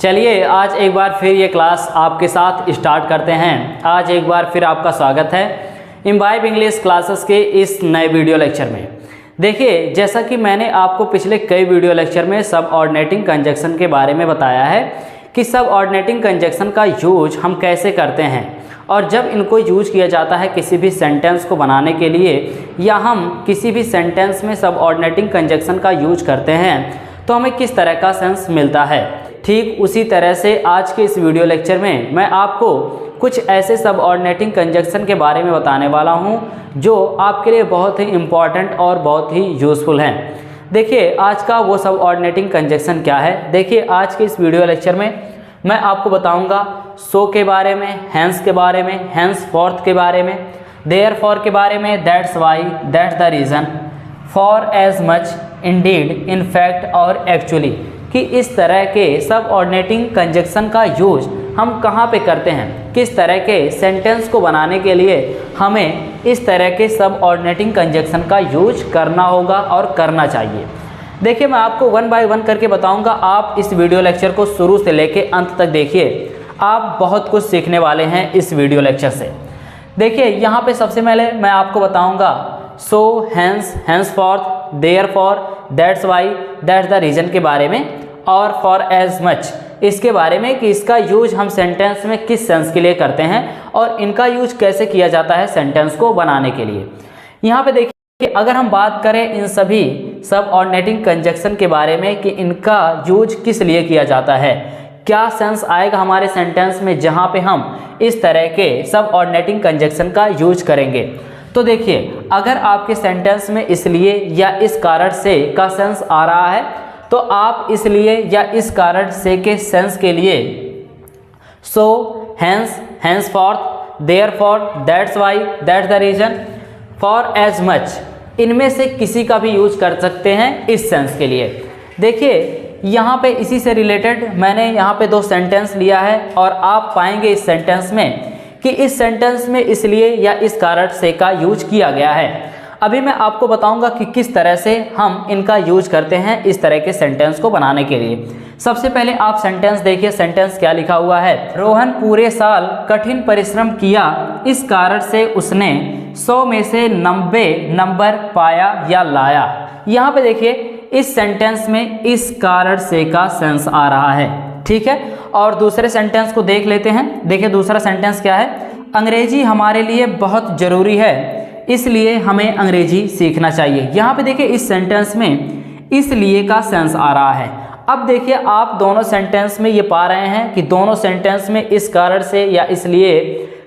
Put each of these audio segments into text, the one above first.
चलिए आज एक बार फिर ये क्लास आपके साथ स्टार्ट करते हैं। आज एक बार फिर आपका स्वागत है इम्बाइब इंग्लिश क्लासेस के इस नए वीडियो लेक्चर में। देखिए, जैसा कि मैंने आपको पिछले कई वीडियो लेक्चर में सबऑर्डिनेटिंग कंजक्शन के बारे में बताया है कि सबऑर्डिनेटिंग कंजक्शन का यूज हम कैसे करते हैं और जब इनको यूज किया जाता है किसी भी सेंटेंस को बनाने के लिए या हम किसी भी सेंटेंस में सबऑर्डिनेटिंग कंजक्शन का यूज करते हैं तो हमें किस तरह का सेंस मिलता है। ठीक उसी तरह से आज के इस वीडियो लेक्चर में मैं आपको कुछ ऐसे सबऑर्डिनेटिंग कंजक्शन के बारे में बताने वाला हूं जो आपके लिए बहुत ही इम्पॉर्टेंट और बहुत ही यूज़फुल हैं। देखिए, आज का वो सबऑर्डिनेटिंग कंजक्शन क्या है। देखिए, आज के इस वीडियो लेक्चर में मैं आपको बताऊंगा सो के बारे में, हैंस के बारे में, हैंस फोर्थ के बारे में, देयरफॉर के बारे में, that's why, that's the reason, for as much, indeed, in fact और एक्चुअली, कि इस तरह के सबऑर्डिनेटिंग कंजक्शन का यूज हम कहाँ पे करते हैं, किस तरह के सेंटेंस को बनाने के लिए हमें इस तरह के सबऑर्डिनेटिंग कंजक्शन का यूज करना होगा और करना चाहिए। देखिए, मैं आपको वन बाय वन करके बताऊंगा। आप इस वीडियो लेक्चर को शुरू से लेके अंत तक देखिए, आप बहुत कुछ सीखने वाले हैं इस वीडियो लेक्चर से। देखिए, यहाँ पे सबसे पहले मैं आपको बताऊंगा so, hence, henceforth, therefore, that's why, that's the reason के बारे में और फॉर एज मच इसके बारे में कि इसका यूज हम सेंटेंस में किस सेंस के लिए करते हैं और इनका यूज कैसे किया जाता है सेंटेंस को बनाने के लिए। यहाँ पे देखिए, अगर हम बात करें इन सभी सबऑर्डिनेटिंग कंजक्शन के बारे में कि इनका यूज किस लिए किया जाता है, क्या सेंस आएगा हमारे सेंटेंस में जहाँ पे हम इस तरह के सबऑर्डिनेटिंग कंजक्शन का यूज करेंगे, तो देखिए, अगर आपके सेंटेंस में इसलिए या इस कारण से का सेंस आ रहा है तो आप इसलिए या इस कारण से के सेंस के लिए so, hence, henceforth, therefore, that's why, that's the reason, for as much, इनमें से किसी का भी यूज कर सकते हैं इस सेंस के लिए। देखिए, यहाँ पे इसी से रिलेटेड मैंने यहाँ पे दो सेंटेंस लिया है और आप पाएंगे इस सेंटेंस में कि इस सेंटेंस में इसलिए या इस कारण से का यूज किया गया है। अभी मैं आपको बताऊंगा कि किस तरह से हम इनका यूज करते हैं इस तरह के सेंटेंस को बनाने के लिए। सबसे पहले आप सेंटेंस देखिए, सेंटेंस क्या लिखा हुआ है। रोहन पूरे साल कठिन परिश्रम किया, इस कारण से उसने 100 में से 90 नंबर पाया या लाया। यहाँ पे देखिए, इस सेंटेंस में इस कारण से का सेंस आ रहा है, ठीक है। और दूसरे सेंटेंस को देख लेते हैं। देखिए, दूसरा सेंटेंस क्या है। अंग्रेजी हमारे लिए बहुत ज़रूरी है, इसलिए हमें अंग्रेजी सीखना चाहिए। यहाँ पे देखिए, इस सेंटेंस में इसलिए का सेंस आ रहा है। अब देखिए, आप दोनों सेंटेंस में ये पा रहे हैं कि दोनों सेंटेंस में इस कारण से या इसलिए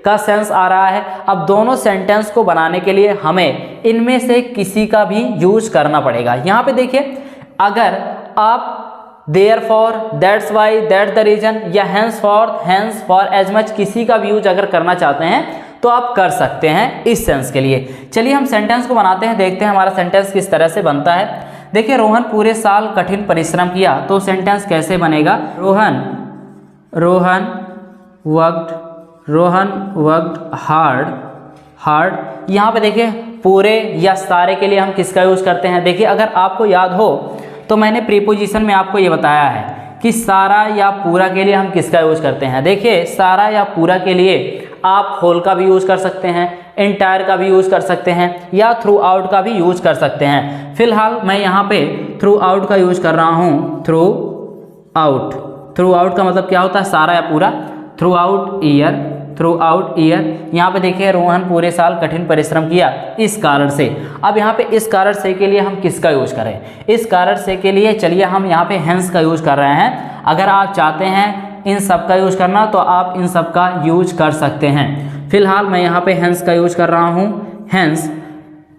का सेंस आ रहा है। अब दोनों सेंटेंस को बनाने के लिए हमें इनमें से किसी का भी यूज करना पड़ेगा। यहाँ पे देखिए, अगर आप therefore, that's why, that's the reason या henceforth, hence for as much किसी का भी यूज अगर करना चाहते हैं तो आप कर सकते हैं इस सेंस के लिए। चलिए हम सेंटेंस को बनाते हैं, देखते हैं हमारा सेंटेंस किस तरह से बनता है। देखिए, रोहन पूरे साल कठिन परिश्रम किया, तो सेंटेंस कैसे बनेगा। Rohan worked hard. यहाँ पे देखिए, पूरे या सारे के लिए हम किसका यूज करते हैं। देखिए, अगर आपको याद हो तो मैंने प्रीपोजिशन में आपको ये बताया है कि सारा या पूरा के लिए हम किसका यूज करते हैं। देखिए, सारा या पूरा के लिए आप होल का भी यूज कर सकते हैं, एंटायर का भी यूज कर सकते हैं या थ्रू आउट का भी यूज कर सकते हैं। फिलहाल मैं यहाँ पे थ्रू आउट का यूज कर रहा हूँ। थ्रू आउट का मतलब क्या होता है, सारा या पूरा। Through out year. यहाँ पे देखिए, रोहन पूरे साल कठिन परिश्रम किया इस कारण से। अब यहाँ पे इस कारण से के लिए हम किसका यूज करें। इस कारण से के लिए चलिए हम यहाँ पे हैंस का यूज कर रहे हैं। अगर आप चाहते हैं इन सब का यूज करना तो आप इन सब का यूज कर सकते हैं। फिलहाल मैं यहाँ पे हैंस का यूज कर रहा हूँ। हैंस,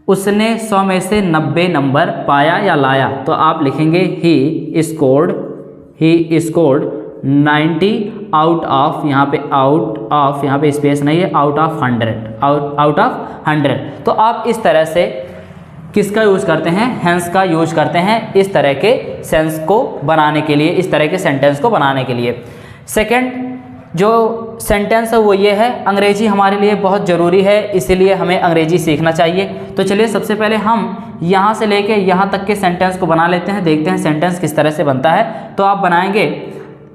उसने 100 में से 90 नंबर पाया या लाया, तो आप लिखेंगे ही स्कोर्ड 90 आउट ऑफ, यहाँ पे स्पेस नहीं है, आउट ऑफ 100। तो आप इस तरह से किसका यूज करते हैं, हैंस का यूज करते हैं इस तरह के सेंस को बनाने के लिए, इस तरह के सेंटेंस को बनाने के लिए। सेकंड जो सेंटेंस है वो ये है, अंग्रेजी हमारे लिए बहुत ज़रूरी है, इसीलिए हमें अंग्रेजी सीखना चाहिए। तो चलिए सबसे पहले हम यहाँ से लेके यहाँ तक के सेंटेंस को बना लेते हैं, देखते हैं सेंटेंस किस तरह से बनता है। तो आप बनाएंगे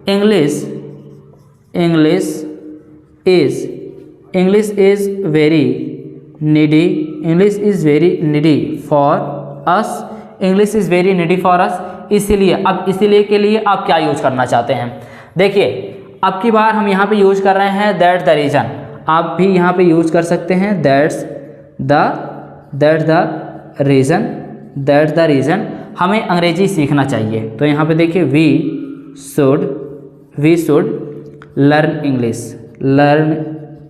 English is very needy, English is very needy for us, English is very needy for us. इसीलिए, अब इसीलिए के लिए आप क्या यूज करना चाहते हैं? देखिए, अब की बार हम यहाँ पे यूज कर रहे हैं दैट द रीज़न, आप भी यहाँ पे यूज कर सकते हैं दैट्स द रीज़न। हमें अंग्रेजी सीखना चाहिए, तो यहाँ पे देखिए वी शुड लर्न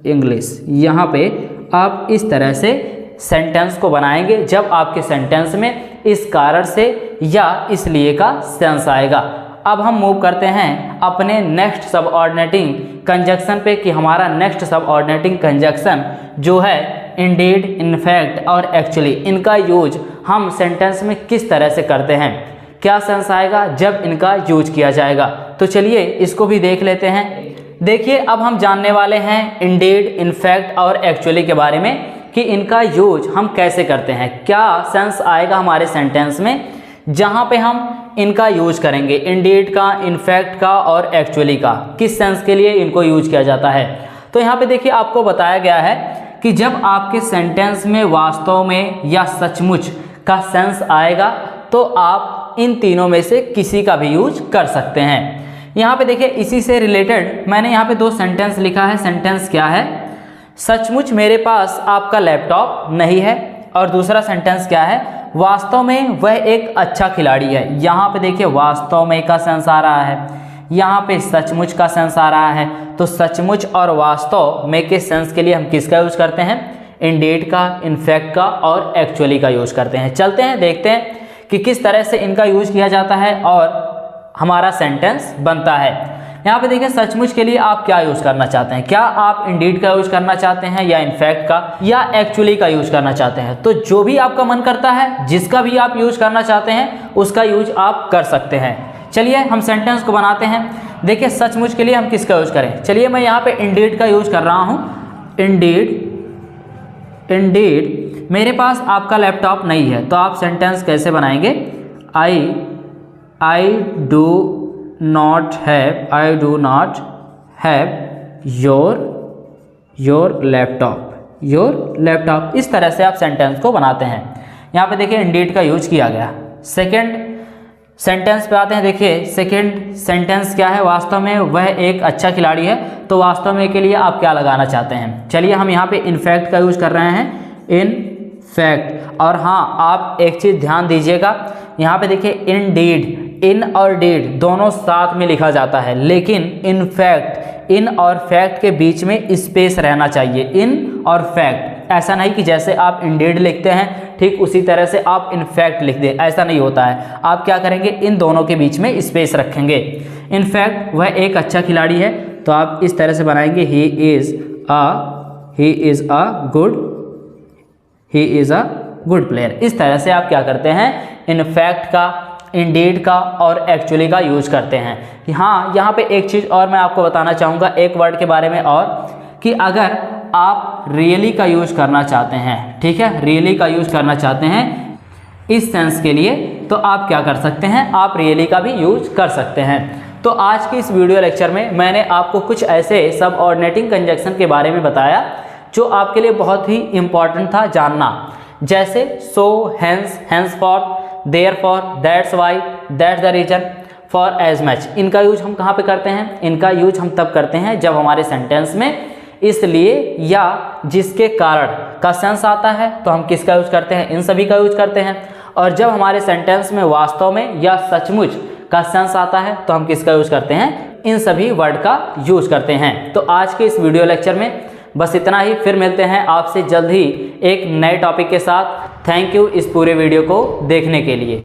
इंग्लिश। यहाँ पे आप इस तरह से सेंटेंस को बनाएंगे जब आपके सेंटेंस में इस कारण से या इसलिए का सेंस आएगा। अब हम मूव करते हैं अपने नेक्स्ट सबऑर्डिनेटिंग कंजक्शन पे कि हमारा नेक्स्ट सबऑर्डिनेटिंग कंजक्शन जो है इंडीड, इनफैक्ट और एक्चुअली, इनका यूज हम सेंटेंस में किस तरह से करते हैं, क्या सेंस आएगा जब इनका यूज किया जाएगा। तो चलिए इसको भी देख लेते हैं। देखिए, अब हम जानने वाले हैं इंडीड, इनफैक्ट और एक्चुअली के बारे में कि इनका यूज हम कैसे करते हैं, क्या सेंस आएगा हमारे सेंटेंस में जहाँ पे हम इनका यूज करेंगे, इंडीड का, इनफैक्ट का और एक्चुअली का, किस सेंस के लिए इनको यूज किया जाता है। तो यहाँ पे देखिए आपको बताया गया है कि जब आपके सेंटेंस में वास्तव में या सचमुच का सेंस आएगा तो आप इन तीनों में से किसी का भी यूज कर सकते हैं। यहाँ पे देखिए इसी से रिलेटेड मैंने यहाँ पे 2 सेंटेंस लिखा है। सेंटेंस क्या है? सचमुच मेरे पास आपका लैपटॉप नहीं है। और दूसरा सेंटेंस क्या है? वास्तव में वह एक अच्छा खिलाड़ी है। यहाँ पे देखिए वास्तव में का सेंस आ रहा है, यहाँ पे सचमुच का सेंस आ रहा है। तो सचमुच और वास्तव में के सेंस के लिए हम किसका यूज करते हैं? इंडीड का, इनफैक्ट का और एक्चुअली का यूज करते हैं। चलते हैं देखते हैं कि किस तरह से इनका यूज किया जाता है और हमारा सेंटेंस बनता है। यहाँ पे देखिए सचमुच के लिए आप क्या यूज करना चाहते हैं? क्या आप इंडीड का यूज करना चाहते हैं या इनफैक्ट का या एक्चुअली का यूज करना चाहते हैं? तो जो भी आपका मन करता है, जिसका भी आप यूज करना चाहते हैं उसका यूज आप कर सकते हैं। चलिए हम सेंटेंस को बनाते हैं। देखिए सचमुच के लिए हम किसका यूज करें? चलिए मैं यहाँ पे इंडीड का यूज कर रहा हूँ। इंडीड मेरे पास आपका लैपटॉप नहीं है। तो आप सेंटेंस कैसे बनाएंगे? I do not have your laptop. इस तरह से आप सेंटेंस को बनाते हैं। यहाँ पे देखिए इंडीड का यूज किया गया। सेकंड सेंटेंस पे आते हैं। देखिए सेकंड सेंटेंस क्या है? वास्तव में वह एक अच्छा खिलाड़ी है। तो वास्तव में के लिए आप क्या लगाना चाहते हैं? चलिए हम यहाँ पे इनफैक्ट का यूज कर रहे हैं, इनफैक्ट। और हाँ, आप एक चीज़ ध्यान दीजिएगा, यहाँ पे देखिए इंडीड, इन और डीड दोनों साथ में लिखा जाता है, लेकिन इनफैक्ट, इन और फैक्ट के बीच में स्पेस रहना चाहिए। इन और फैक्ट, ऐसा नहीं कि जैसे आप इंडीड लिखते हैं ठीक उसी तरह से आप इनफैक्ट लिख दें, ऐसा नहीं होता है। आप क्या करेंगे? इन दोनों के बीच में स्पेस रखेंगे। इनफैक्ट वह एक अच्छा खिलाड़ी है, तो आप इस तरह से बनाएंगे he is a good player. इस तरह से आप क्या करते हैं? इनफैक्ट का, इंडीड का और एक्चुअली का यूज करते हैं। हाँ, यहाँ पे एक चीज़ और मैं आपको बताना चाहूँगा, एक वर्ड के बारे में और, कि अगर आप रियली का यूज करना चाहते हैं, ठीक है, रियली का यूज करना चाहते हैं इस सेंस के लिए, तो आप क्या कर सकते हैं? आप रियली का भी यूज कर सकते हैं। तो आज के इस वीडियो लेक्चर में मैंने आपको कुछ ऐसे सबऑर्डिनेटिंग कंजक्शन के बारे में बताया जो आपके लिए बहुत ही इम्पॉर्टेंट था जानना, जैसे so, hence, henceforth, therefore, that's why, that's the reason, for as much. इनका यूज हम कहाँ पे करते हैं? इनका यूज हम तब करते हैं जब हमारे सेंटेंस में इसलिए या जिसके कारण का सेंस आता है, तो हम किसका यूज करते हैं? इन सभी का यूज करते हैं। और जब हमारे सेंटेंस में वास्तव में या सचमुच का सेंस आता है, तो हम किसका यूज करते हैं? इन सभी वर्ड का यूज करते हैं। तो आज के इस वीडियो लेक्चर में बस इतना ही। फिर मिलते हैं आपसे जल्द ही एक नए टॉपिक के साथ। थैंक यू इस पूरे वीडियो को देखने के लिए।